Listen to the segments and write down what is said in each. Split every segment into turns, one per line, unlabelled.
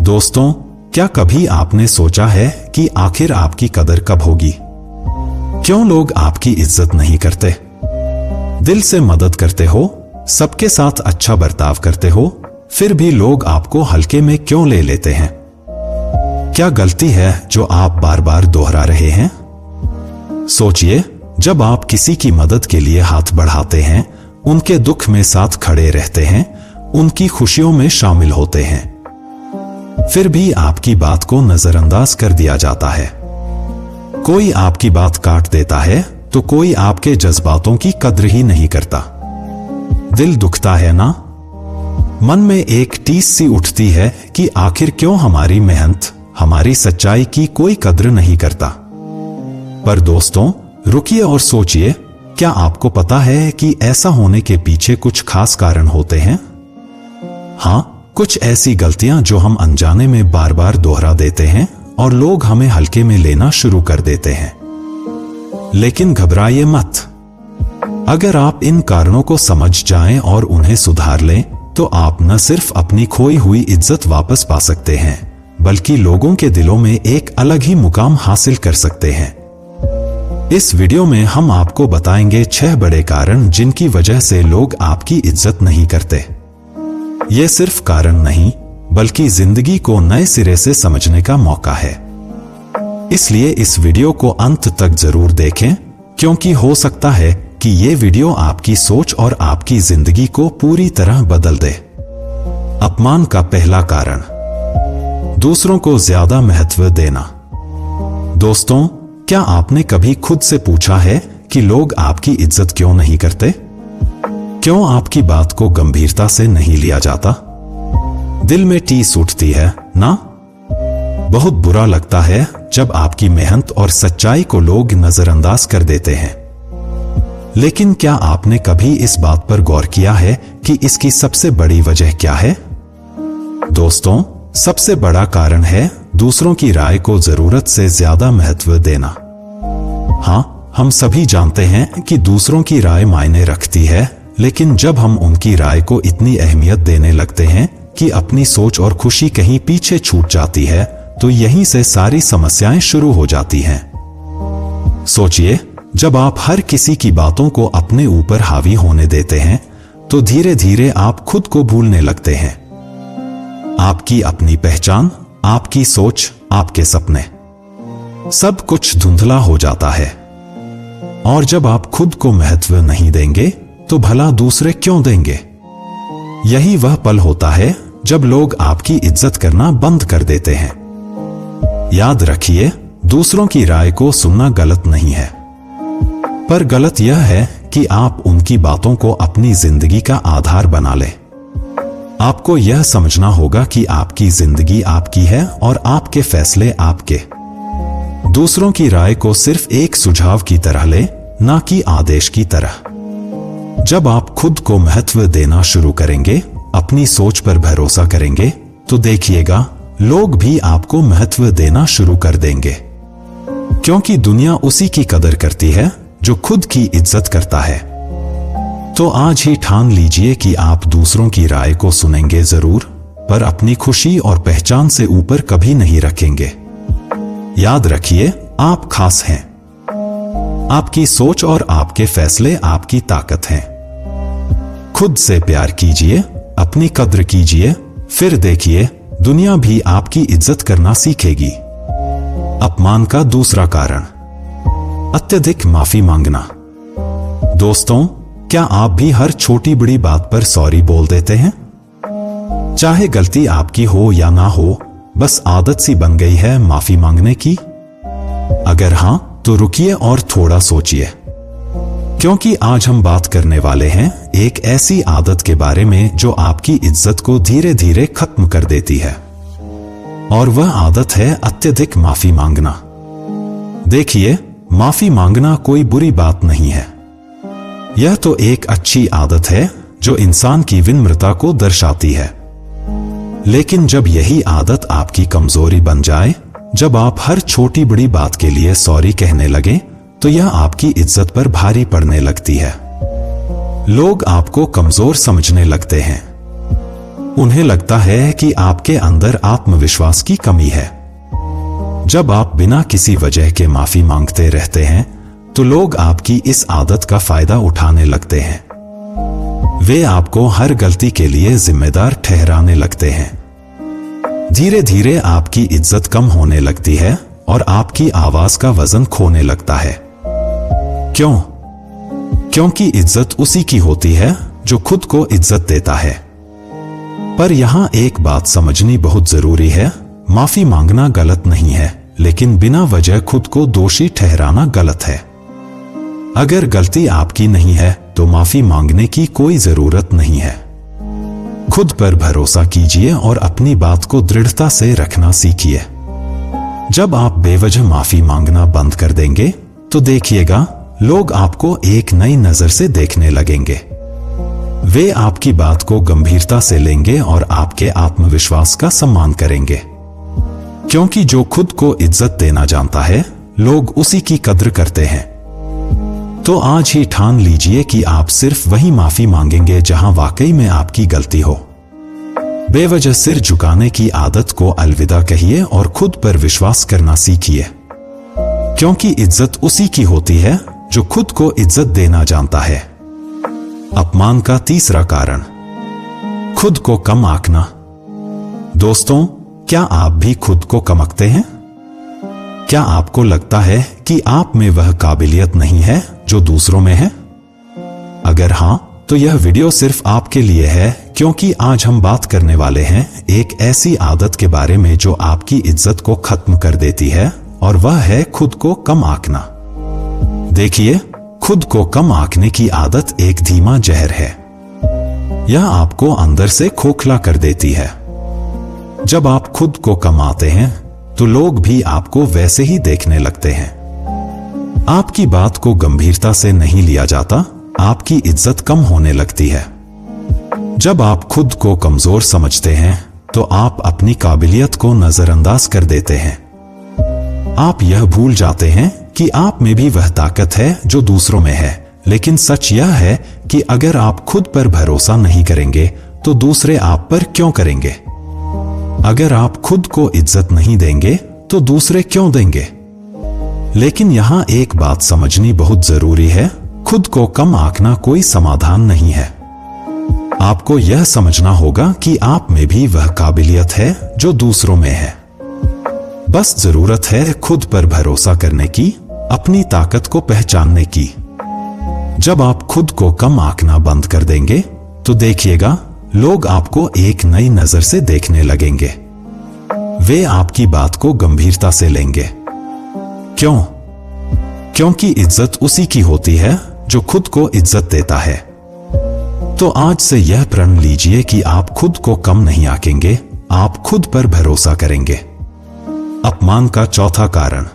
दोस्तों, क्या कभी आपने सोचा है कि आखिर आपकी कदर कब होगी? क्यों लोग आपकी इज्जत नहीं करते? दिल से मदद करते हो, सबके साथ अच्छा बर्ताव करते हो, फिर भी लोग आपको हल्के में क्यों ले लेते हैं? क्या गलती है जो आप बार बार दोहरा रहे हैं? सोचिए, जब आप किसी की मदद के लिए हाथ बढ़ाते हैं, उनके दुख में साथ खड़े रहते हैं, उनकी खुशियों में शामिल होते हैं, फिर भी आपकी बात को नजरअंदाज कर दिया जाता है। कोई आपकी बात काट देता है तो कोई आपके जज्बातों की कद्र ही नहीं करता। दिल दुखता है ना? मन में एक टीस सी उठती है कि आखिर क्यों हमारी मेहनत, हमारी सच्चाई की कोई कद्र नहीं करता। पर दोस्तों, रुकिए और सोचिए, क्या आपको पता है कि ऐसा होने के पीछे कुछ खास कारण होते हैं? हाँ, कुछ ऐसी गलतियां जो हम अनजाने में बार बार दोहरा देते हैं और लोग हमें हल्के में लेना शुरू कर देते हैं। लेकिन घबराइए मत। अगर आप इन कारणों को समझ जाएं और उन्हें सुधार लें, तो आप न सिर्फ अपनी खोई हुई इज्जत वापस पा सकते हैं, बल्कि लोगों के दिलों में एक अलग ही मुकाम हासिल कर सकते हैं। इस वीडियो में हम आपको बताएंगे 6 बड़े कारण जिनकी वजह से लोग आपकी इज्जत नहीं करते। ये सिर्फ कारण नहीं, बल्कि जिंदगी को नए सिरे से समझने का मौका है। इसलिए इस वीडियो को अंत तक जरूर देखें, क्योंकि हो सकता है कि ये वीडियो आपकी सोच और आपकी जिंदगी को पूरी तरह बदल दे। अपमान का पहला कारण, दूसरों को ज्यादा महत्व देना। दोस्तों, क्या आपने कभी खुद से पूछा है कि लोग आपकी इज्जत क्यों नहीं करते? क्यों आपकी बात को गंभीरता से नहीं लिया जाता? दिल में टीस उठती है ना? बहुत बुरा लगता है जब आपकी मेहनत और सच्चाई को लोग नजरअंदाज कर देते हैं। लेकिन क्या आपने कभी इस बात पर गौर किया है कि इसकी सबसे बड़ी वजह क्या है? दोस्तों, सबसे बड़ा कारण है दूसरों की राय को जरूरत से ज्यादा महत्व देना। हाँ, हम सभी जानते हैं कि दूसरों की राय मायने रखती है, लेकिन जब हम उनकी राय को इतनी अहमियत देने लगते हैं कि अपनी सोच और खुशी कहीं पीछे छूट जाती है, तो यहीं से सारी समस्याएं शुरू हो जाती हैं। सोचिए, जब आप हर किसी की बातों को अपने ऊपर हावी होने देते हैं, तो धीरे धीरे आप खुद को भूलने लगते हैं। आपकी अपनी पहचान, आपकी सोच, आपके सपने, सब कुछ धुंधला हो जाता है। और जब आप खुद को महत्व नहीं देंगे, तो भला दूसरे क्यों देंगे? यही वह पल होता है जब लोग आपकी इज्जत करना बंद कर देते हैं। याद रखिए, दूसरों की राय को सुनना गलत नहीं है, पर गलत यह है कि आप उनकी बातों को अपनी जिंदगी का आधार बना लें। आपको यह समझना होगा कि आपकी जिंदगी आपकी है और आपके फैसले आपके। दूसरों की राय को सिर्फ एक सुझाव की तरह ले, ना कि आदेश की तरह। जब आप खुद को महत्व देना शुरू करेंगे, अपनी सोच पर भरोसा करेंगे, तो देखिएगा, लोग भी आपको महत्व देना शुरू कर देंगे। क्योंकि दुनिया उसी की कदर करती है जो खुद की इज्जत करता है। तो आज ही ठान लीजिए कि आप दूसरों की राय को सुनेंगे जरूर, पर अपनी खुशी और पहचान से ऊपर कभी नहीं रखेंगे। याद रखिए, आप खास हैं। आपकी सोच और आपके फैसले आपकी ताकत हैं। खुद से प्यार कीजिए, अपनी कद्र कीजिए, फिर देखिए, दुनिया भी आपकी इज्जत करना सीखेगी। अपमान का दूसरा कारण, अत्यधिक माफी मांगना। दोस्तों, क्या आप भी हर छोटी बड़ी बात पर सॉरी बोल देते हैं? चाहे गलती आपकी हो या ना हो, बस आदत सी बन गई है माफी मांगने की। अगर हां, तो रुकिए और थोड़ा सोचिए, क्योंकि आज हम बात करने वाले हैं एक ऐसी आदत के बारे में जो आपकी इज्जत को धीरे धीरे खत्म कर देती है। और वह आदत है अत्यधिक माफी मांगना। देखिए, माफी मांगना कोई बुरी बात नहीं है। यह तो एक अच्छी आदत है जो इंसान की विनम्रता को दर्शाती है। लेकिन जब यही आदत आपकी कमजोरी बन जाए, जब आप हर छोटी बड़ी बात के लिए सॉरी कहने लगे, तो यह आपकी इज्जत पर भारी पड़ने लगती है। लोग आपको कमजोर समझने लगते हैं। उन्हें लगता है कि आपके अंदर आत्मविश्वास की कमी है। जब आप बिना किसी वजह के माफी मांगते रहते हैं तो लोग आपकी इस आदत का फायदा उठाने लगते हैं। वे आपको हर गलती के लिए जिम्मेदार ठहराने लगते हैं। धीरे धीरे आपकी इज्जत कम होने लगती है और आपकी आवाज का वजन खोने लगता है। क्यों? क्योंकि इज्जत उसी की होती है जो खुद को इज्जत देता है। पर यहां एक बात समझनी बहुत जरूरी है, माफी मांगना गलत नहीं है, लेकिन बिना वजह खुद को दोषी ठहराना गलत है। अगर गलती आपकी नहीं है तो माफी मांगने की कोई जरूरत नहीं है। खुद पर भरोसा कीजिए और अपनी बात को दृढ़ता से रखना सीखिए। जब आप बेवजह माफी मांगना बंद कर देंगे तो देखिएगा लोग आपको एक नई नजर से देखने लगेंगे। वे आपकी बात को गंभीरता से लेंगे और आपके आत्मविश्वास का सम्मान करेंगे। क्योंकि जो खुद को इज्जत देना जानता है, लोग उसी की कद्र करते हैं। तो आज ही ठान लीजिए कि आप सिर्फ वही माफी मांगेंगे जहां वाकई में आपकी गलती हो। बेवजह सिर झुकाने की आदत को अलविदा कहिए और खुद पर विश्वास करना सीखिए। क्योंकि इज्जत उसी की होती है जो खुद को इज्जत देना जानता है। अपमान का तीसरा कारण, खुद को कम आंकना। दोस्तों, क्या आप भी खुद को कम आंकते हैं? क्या आपको लगता है कि आप में वह काबिलियत नहीं है जो दूसरों में है? अगर हां, तो यह वीडियो सिर्फ आपके लिए है, क्योंकि आज हम बात करने वाले हैं एक ऐसी आदत के बारे में जो आपकी इज्जत को खत्म कर देती है, और वह है खुद को कम आंकना। देखिए, खुद को कम आंकने की आदत एक धीमा जहर है। यह आपको अंदर से खोखला कर देती है। जब आप खुद को कम आते हैं तो लोग भी आपको वैसे ही देखने लगते हैं। आपकी बात को गंभीरता से नहीं लिया जाता, आपकी इज्जत कम होने लगती है। जब आप खुद को कमजोर समझते हैं तो आप अपनी काबिलियत को नजरअंदाज कर देते हैं। आप यह भूल जाते हैं कि आप में भी वह ताकत है जो दूसरों में है। लेकिन सच यह है कि अगर आप खुद पर भरोसा नहीं करेंगे तो दूसरे आप पर क्यों करेंगे? अगर आप खुद को इज्जत नहीं देंगे तो दूसरे क्यों देंगे? लेकिन यहां एक बात समझनी बहुत जरूरी है, खुद को कम आंकना कोई समाधान नहीं है। आपको यह समझना होगा कि आप में भी वह काबिलियत है जो दूसरों में है। बस जरूरत है खुद पर भरोसा करने की, अपनी ताकत को पहचानने की। जब आप खुद को कम आंकना बंद कर देंगे तो देखिएगा लोग आपको एक नई नजर से देखने लगेंगे। वे आपकी बात को गंभीरता से लेंगे। क्यों? क्योंकि इज्जत उसी की होती है जो खुद को इज्जत देता है। तो आज से यह प्रण लीजिए कि आप खुद को कम नहीं आंकेंगे, आप खुद पर भरोसा करेंगे। अपमान का चौथा कारण,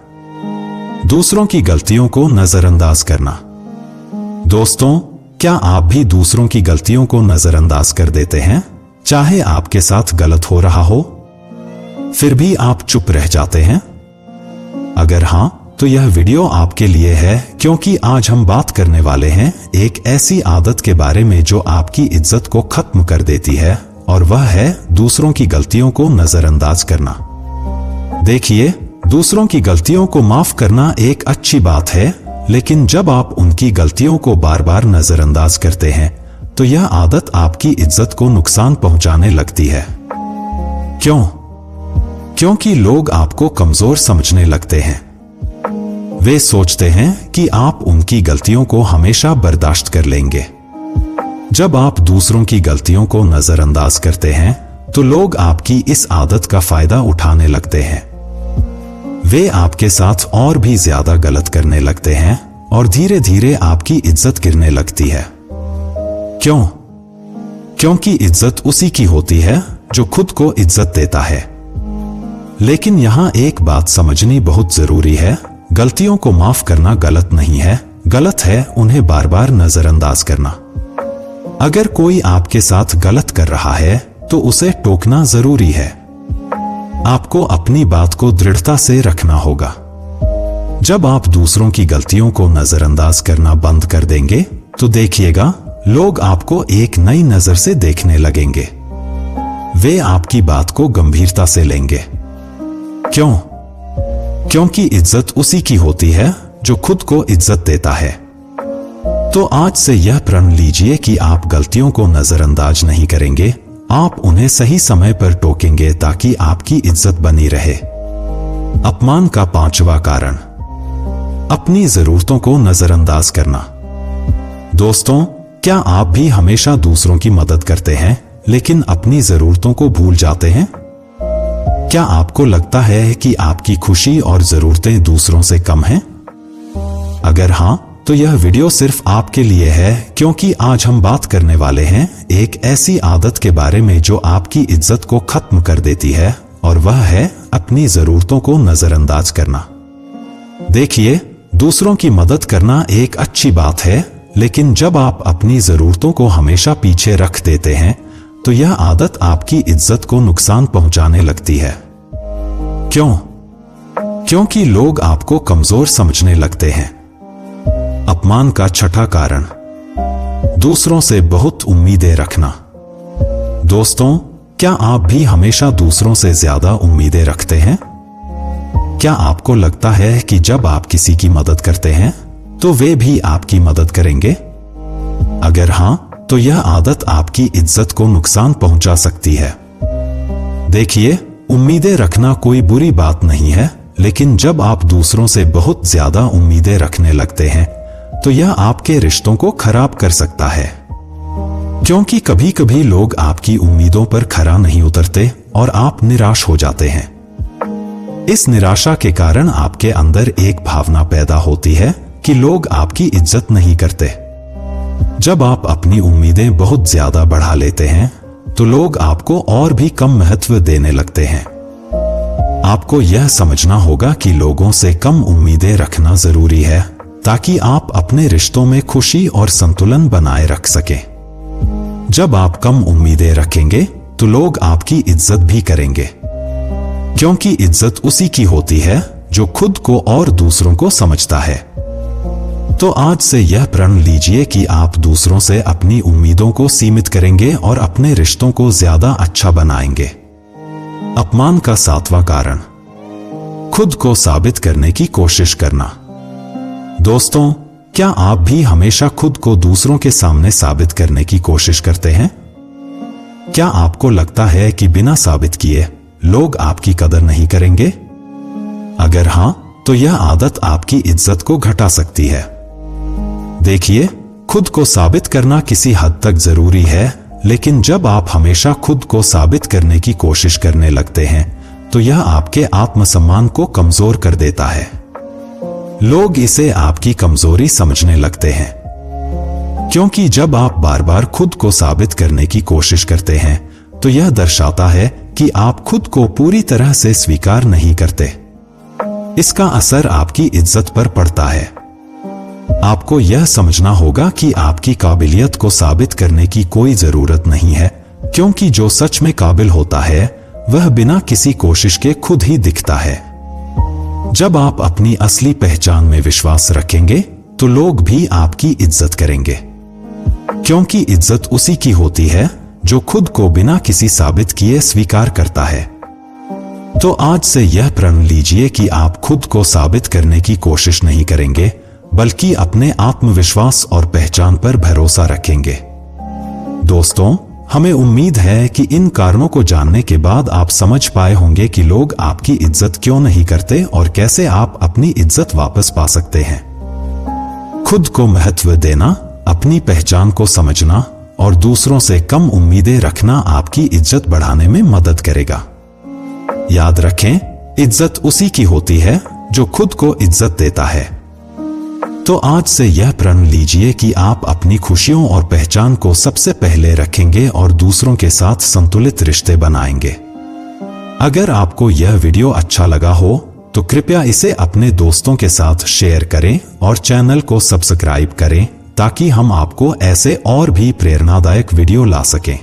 दूसरों की गलतियों को नजरअंदाज करना। दोस्तों, क्या आप भी दूसरों की गलतियों को नजरअंदाज कर देते हैं? चाहे आपके साथ गलत हो रहा हो, फिर भी आप चुप रह जाते हैं? अगर हां, तो यह वीडियो आपके लिए है, क्योंकि आज हम बात करने वाले हैं एक ऐसी आदत के बारे में जो आपकी इज्जत को खत्म कर देती है, और वह है दूसरों की गलतियों को नजरअंदाज करना। देखिए, दूसरों की गलतियों को माफ करना एक अच्छी बात है, लेकिन जब आप उनकी गलतियों को बार बार नजरअंदाज करते हैं तो यह आदत आपकी इज्जत को नुकसान पहुंचाने लगती है। क्यों? क्योंकि लोग आपको कमजोर समझने लगते हैं। वे सोचते हैं कि आप उनकी गलतियों को हमेशा बर्दाश्त कर लेंगे। जब आप दूसरों की गलतियों को नजरअंदाज करते हैं तो लोग आपकी इस आदत का फायदा उठाने लगते हैं। वे आपके साथ और भी ज्यादा गलत करने लगते हैं और धीरे धीरे आपकी इज्जत गिरने लगती है। क्यों? क्योंकि इज्जत उसी की होती है जो खुद को इज्जत देता है। लेकिन यहां एक बात समझनी बहुत जरूरी है, गलतियों को माफ करना गलत नहीं है, गलत है उन्हें बार बार नजरअंदाज करना। अगर कोई आपके साथ गलत कर रहा है तो उसे टोकना जरूरी है। आपको अपनी बात को दृढ़ता से रखना होगा। जब आप दूसरों की गलतियों को नजरअंदाज करना बंद कर देंगे तो देखिएगा लोग आपको एक नई नजर से देखने लगेंगे। वे आपकी बात को गंभीरता से लेंगे। क्यों? क्योंकि इज्जत उसी की होती है जो खुद को इज्जत देता है। तो आज से यह प्रण लीजिए कि आप गलतियों को नजरअंदाज नहीं करेंगे, आप उन्हें सही समय पर टोकेंगे ताकि आपकी इज्जत बनी रहे। अपमान का 5वां कारण, अपनी जरूरतों को नजरअंदाज करना। दोस्तों, क्या आप भी हमेशा दूसरों की मदद करते हैं लेकिन अपनी जरूरतों को भूल जाते हैं? क्या आपको लगता है कि आपकी खुशी और जरूरतें दूसरों से कम हैं? अगर हां, तो यह वीडियो सिर्फ आपके लिए है, क्योंकि आज हम बात करने वाले हैं एक ऐसी आदत के बारे में जो आपकी इज्जत को खत्म कर देती है, और वह है अपनी जरूरतों को नजरअंदाज करना। देखिए, दूसरों की मदद करना एक अच्छी बात है, लेकिन जब आप अपनी जरूरतों को हमेशा पीछे रख देते हैं तो यह आदत आपकी इज्जत को नुकसान पहुंचाने लगती है। क्यों? क्योंकि लोग आपको कमजोर समझने लगते हैं। अपमान का 6वां कारण, दूसरों से बहुत उम्मीदें रखना। दोस्तों, क्या आप भी हमेशा दूसरों से ज्यादा उम्मीदें रखते हैं? क्या आपको लगता है कि जब आप किसी की मदद करते हैं तो वे भी आपकी मदद करेंगे? अगर हां, तो यह आदत आपकी इज्जत को नुकसान पहुंचा सकती है। देखिए, उम्मीदें रखना कोई बुरी बात नहीं है, लेकिन जब आप दूसरों से बहुत ज्यादा उम्मीदें रखने लगते हैं तो यह आपके रिश्तों को खराब कर सकता है। क्योंकि कभी कभी लोग आपकी उम्मीदों पर खरा नहीं उतरते और आप निराश हो जाते हैं। इस निराशा के कारण आपके अंदर एक भावना पैदा होती है कि लोग आपकी इज्जत नहीं करते। जब आप अपनी उम्मीदें बहुत ज्यादा बढ़ा लेते हैं तो लोग आपको और भी कम महत्व देने लगते हैं। आपको यह समझना होगा कि लोगों से कम उम्मीदें रखना जरूरी है ताकि आप अपने रिश्तों में खुशी और संतुलन बनाए रख सकें। जब आप कम उम्मीदें रखेंगे तो लोग आपकी इज्जत भी करेंगे, क्योंकि इज्जत उसी की होती है जो खुद को और दूसरों को समझता है। तो आज से यह प्रण लीजिए कि आप दूसरों से अपनी उम्मीदों को सीमित करेंगे और अपने रिश्तों को ज्यादा अच्छा बनाएंगे। अपमान का 7वां कारण, खुद को साबित करने की कोशिश करना। दोस्तों, क्या आप भी हमेशा खुद को दूसरों के सामने साबित करने की कोशिश करते हैं? क्या आपको लगता है कि बिना साबित किए लोग आपकी कदर नहीं करेंगे? अगर हां, तो यह आदत आपकी इज्जत को घटा सकती है। देखिए, खुद को साबित करना किसी हद तक जरूरी है, लेकिन जब आप हमेशा खुद को साबित करने की कोशिश करने लगते हैं तो यह आपके आत्मसम्मान को कमजोर कर देता है। लोग इसे आपकी कमजोरी समझने लगते हैं, क्योंकि जब आप बार बार खुद को साबित करने की कोशिश करते हैं तो यह दर्शाता है कि आप खुद को पूरी तरह से स्वीकार नहीं करते। इसका असर आपकी इज्जत पर पड़ता है। आपको यह समझना होगा कि आपकी काबिलियत को साबित करने की कोई जरूरत नहीं है, क्योंकि जो सच में काबिल होता है वह बिना किसी कोशिश के खुद ही दिखता है। जब आप अपनी असली पहचान में विश्वास रखेंगे तो लोग भी आपकी इज्जत करेंगे, क्योंकि इज्जत उसी की होती है जो खुद को बिना किसी साबित किए स्वीकार करता है। तो आज से यह प्रण लीजिए कि आप खुद को साबित करने की कोशिश नहीं करेंगे, बल्कि अपने आत्मविश्वास और पहचान पर भरोसा रखेंगे। दोस्तों, हमें उम्मीद है कि इन कारणों को जानने के बाद आप समझ पाए होंगे कि लोग आपकी इज्जत क्यों नहीं करते और कैसे आप अपनी इज्जत वापस पा सकते हैं। खुद को महत्व देना, अपनी पहचान को समझना और दूसरों से कम उम्मीदें रखना आपकी इज्जत बढ़ाने में मदद करेगा। याद रखें, इज्जत उसी की होती है जो खुद को इज्जत देता है। तो आज से यह प्रण लीजिए कि आप अपनी खुशियों और पहचान को सबसे पहले रखेंगे और दूसरों के साथ संतुलित रिश्ते बनाएंगे। अगर आपको यह वीडियो अच्छा लगा हो तो कृपया इसे अपने दोस्तों के साथ शेयर करें और चैनल को सब्सक्राइब करें ताकि हम आपको ऐसे और भी प्रेरणादायक वीडियो ला सकें।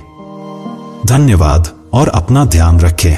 धन्यवाद और अपना ध्यान रखें।